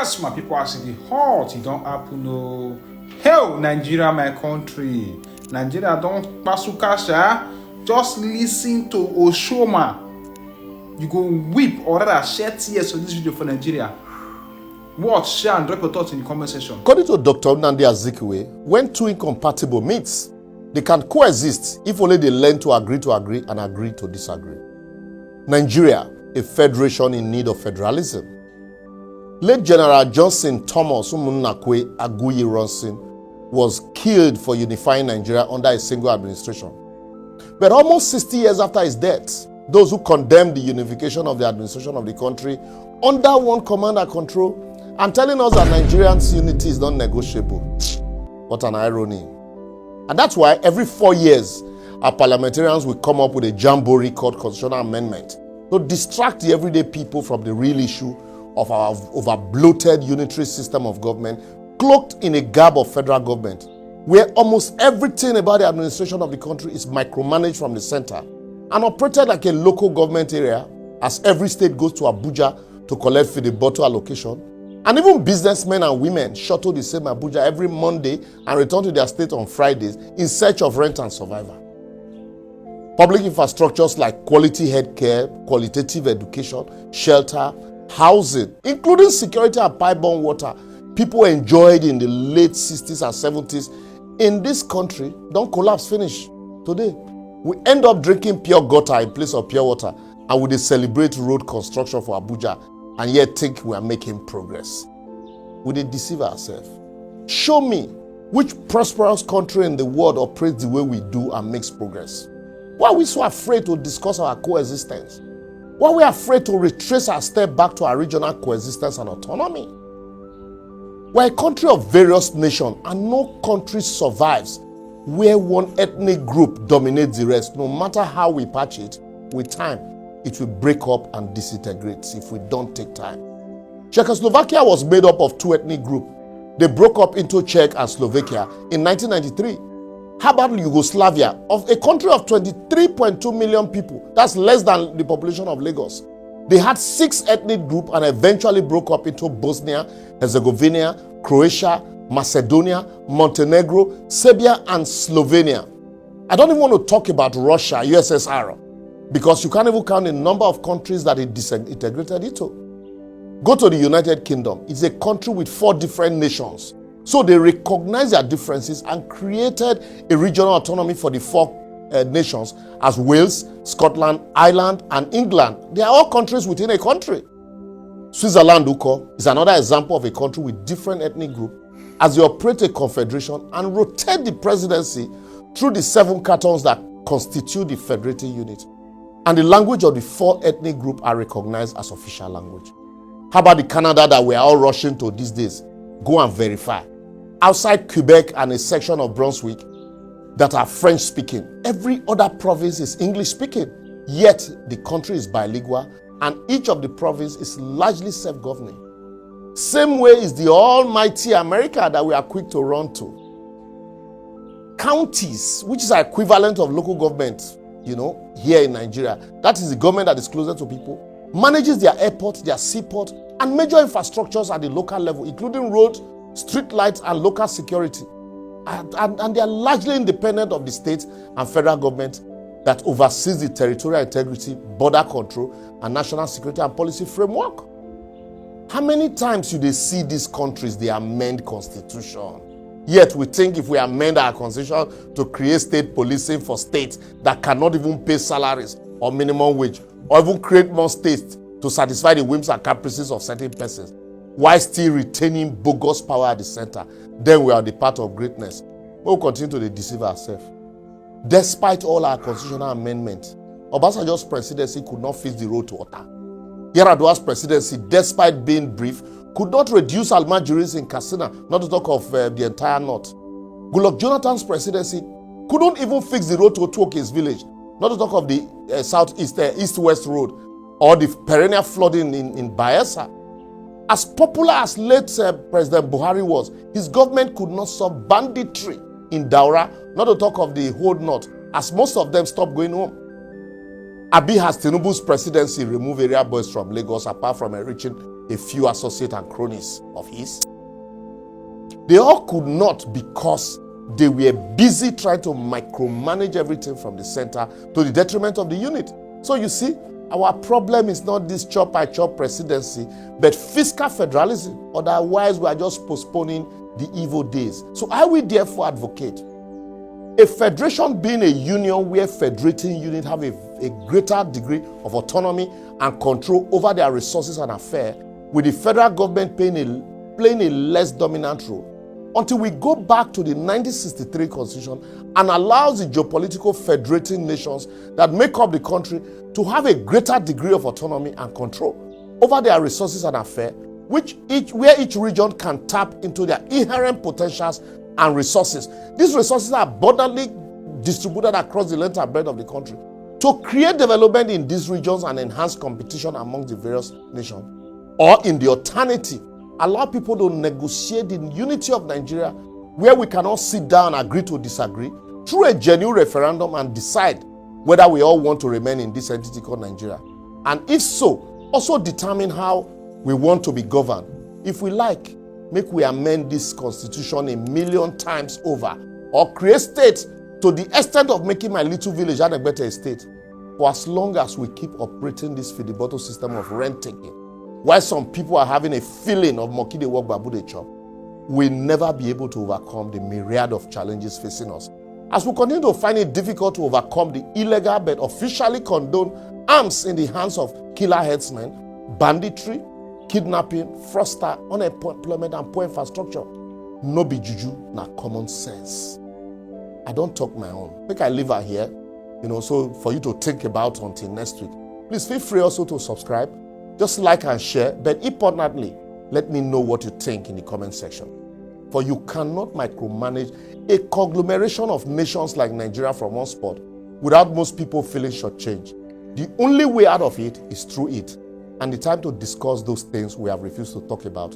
As my people are saying, the hot, it don't happen, no. Hell, Nigeria, my country. Nigeria don't pasukasha. Just listen to Oshoma. You go weep or rather shed tears on this video for Nigeria. Watch, share, and drop your thoughts in the comment section. According to Dr. Nnamdi Azikiwe, when two incompatible meets, they can coexist if only they learn to agree and agree to disagree. Nigeria, a federation in need of federalism. Late General Johnson Thomas Umunnakwe Aguiyi Ronsin was killed for unifying Nigeria under a single administration. But almost 60 years after his death, those who condemned the unification of the administration of the country under one command and control and telling us that Nigerians' unity is not negotiable. What an irony. And that's why every 4 years, our parliamentarians will come up with a jamboree called constitutional amendment to distract the everyday people from the real issue of our over-bloated unitary system of government, cloaked in a garb of federal government, where almost everything about the administration of the country is micromanaged from the center and operated like a local government area, as every state goes to Abuja to collect for the bottle allocation. And even businessmen and women shuttle the same Abuja every Monday and return to their state on Fridays in search of rent and survival. Public infrastructures like quality healthcare, qualitative education, shelter, housing, including security and pipe-borne water, people enjoyed in the late 60s and 70s in this country don't collapse finish today. We end up drinking pure gutter in place of pure water, and we celebrate road construction for Abuja and yet think we are making progress. We deceive ourselves. Show me which prosperous country in the world operates the way we do and makes progress. Why are we so afraid to discuss our coexistence? Why are we afraid to retrace our step back to our regional coexistence and autonomy? We're a country of various nations, and no country survives where one ethnic group dominates the rest. No matter how we patch it, with time, it will break up and disintegrate if we don't take time. Czechoslovakia was made up of two ethnic groups. They broke up into Czech and Slovakia in 1993. How about Yugoslavia, of a country of 23.2 million people? That's less than the population of Lagos. They had 6 ethnic groups and eventually broke up into Bosnia, Herzegovina, Croatia, Macedonia, Montenegro, Serbia, and Slovenia. I don't even want to talk about Russia, USSR, because you can't even count the number of countries that it disintegrated into. Go to the United Kingdom. It's a country with 4 different nations. So they recognized their differences and created a regional autonomy for the 4 nations as Wales, Scotland, Ireland, and England. They are all countries within a country. Switzerland, Uko, is another example of a country with different ethnic groups as they operate a confederation and rotate the presidency through the 7 cantons that constitute the federating unit. And the language of the 4 ethnic groups are recognized as official language. How about the Canada that we are all rushing to these days? Go and verify. Outside Quebec and a section of Brunswick that are French speaking, every other province is English speaking. Yet the country is bilingual and each of the provinces is largely self-governing. Same way is the almighty America that we are quick to run to. Counties, which is equivalent of local government, here in Nigeria, that is the government that is closer to people, manages their airport, their seaport, and major infrastructures at the local level, including roads, street lights, and local security. And they are largely independent of the state and federal government that oversees the territorial integrity, border control, and national security and policy framework. How many times do they see these countries, they amend constitution? Yet we think if we amend our constitution to create state policing for states that cannot even pay salaries or minimum wage, or even create more states to satisfy the whims and caprices of certain persons, while still retaining bogus power at the center, then we are the part of greatness. We'll continue to deceive ourselves. Despite all our constitutional amendments, Obasanjo's presidency could not fix the road to water. Yar'Adua's presidency, despite being brief, could not reduce Almajiris in Katsina, not to talk of the entire north. Goodluck Jonathan's presidency couldn't even fix the road to Otuoke's village, not to talk of the east-west road or the perennial flooding in Bayelsa. As popular as late President Buhari was, his government could not solve banditry in Daura, not to talk of the whole north, as most of them stopped going home. Abi has Tinubu's presidency remove area boys from Lagos apart from enriching a few associates and cronies of his. They all could not because they were busy trying to micromanage everything from the center to the detriment of the unit. So you see, our problem is not this chop-by-chop presidency, but fiscal federalism. Otherwise, we are just postponing the evil days. So I will therefore advocate a federation being a union where federating units have a greater degree of autonomy and control over their resources and affairs, with the federal government playing a less dominant role, until we go back to the 1963 Constitution and allows the geopolitical federating nations that make up the country to have a greater degree of autonomy and control over their resources and affairs, where each region can tap into their inherent potentials and resources. These resources are abundantly distributed across the length and breadth of the country to create development in these regions and enhance competition among the various nations. Or in the alternative, allow people to negotiate the unity of Nigeria, where we can all sit down and agree to disagree through a genuine referendum and decide whether we all want to remain in this entity called Nigeria. And if so, also determine how we want to be governed. If we like, make we amend this constitution 1,000,000 times over, or create states to the extent of making my little village Adegbete a state. For as long as we keep operating this fidibotto system of rent taking, while some people are having a feeling of monkey they walk, babu they chop, we'll never be able to overcome the myriad of challenges facing us. As we continue to find it difficult to overcome the illegal but officially condoned arms in the hands of killer headsmen, banditry, kidnapping, fraudster, unemployment, and poor infrastructure, no be juju, na common sense. I don't talk my own. I think I leave her here, so for you to think about until next week. Please feel free also to subscribe. Just like and share, but importantly, let me know what you think in the comment section. For you cannot micromanage a conglomeration of nations like Nigeria from one spot without most people feeling shortchanged. The only way out of it is through it. And the time to discuss those things we have refused to talk about